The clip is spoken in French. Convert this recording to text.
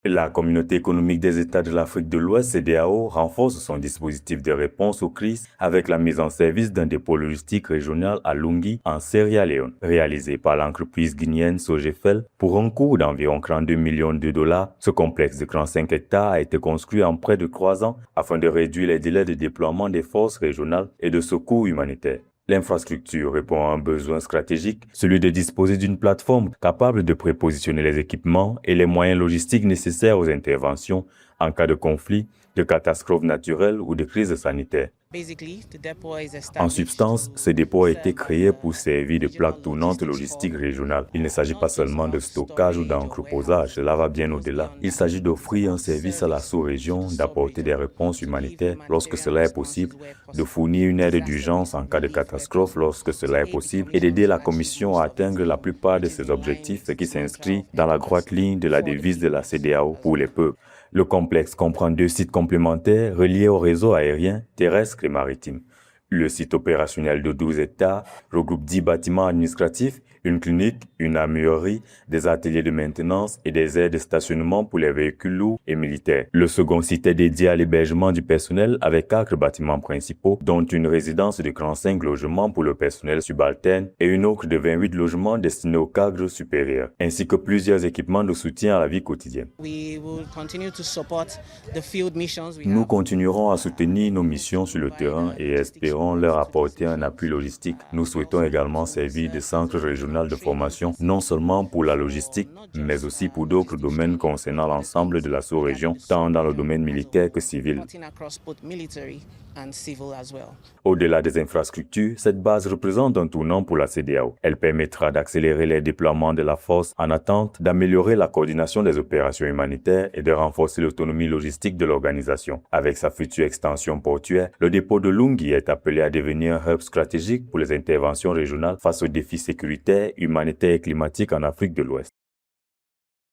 La Communauté économique des États de l'Afrique de l'Ouest, CEDEAO, renforce son dispositif de réponse aux crises avec la mise en service d'un dépôt logistique régional à Lungi, en Sierra Leone, réalisé par l'entreprise guinéenne Sogefel pour un coût d'environ 42 millions de dollars. Ce complexe de 35 hectares a été construit en près de 3 ans afin de réduire les délais de déploiement des forces régionales et de secours humanitaires. L'infrastructure répond à un besoin stratégique, celui de disposer d'une plateforme capable de prépositionner les équipements et les moyens logistiques nécessaires aux interventions en cas de conflit, de catastrophe naturelle ou de crise sanitaire. En substance, ce dépôt a été créé pour servir de plaque tournante logistique régionale. Il ne s'agit pas seulement de stockage ou d'entreposage, cela va bien au-delà. Il s'agit d'offrir un service à la sous-région, d'apporter des réponses humanitaires lorsque cela est possible, de fournir une aide d'urgence en cas de catastrophe lorsque cela est possible et d'aider la Commission à atteindre la plupart de ses objectifs, ce qui s'inscrit dans la droite ligne de la devise de la CEDEAO pour les peuples. Le complexe comprend 2 sites complémentaires reliés au réseau aérien, terrestre et maritime. Le site opérationnel de 12 hectares regroupe 10 bâtiments administratifs, une clinique, une armurerie, des ateliers de maintenance et des aires de stationnement pour les véhicules lourds et militaires. Le second site est dédié à l'hébergement du personnel avec 4 bâtiments principaux, dont une résidence de 45 logements pour le personnel subalterne et une autre de 28 logements destinés aux cadres supérieurs, ainsi que plusieurs équipements de soutien à la vie quotidienne. Nous continuerons à soutenir nos missions sur le terrain et espérons leur apporter un appui logistique. Nous souhaitons également servir de centre régional de formation, non seulement pour la logistique, mais aussi pour d'autres domaines concernant l'ensemble de la sous-région, tant dans le domaine militaire que civil. Au-delà des infrastructures, cette base représente un tournant pour la CEDEAO. Elle permettra d'accélérer les déploiements de la force en attente, d'améliorer la coordination des opérations humanitaires et de renforcer l'autonomie logistique de l'organisation. Avec sa future extension portuaire, le dépôt de Lungi est appelé à devenir un hub stratégique pour les interventions régionales face aux défis sécuritaires, humanitaires et climatiques en Afrique de l'Ouest.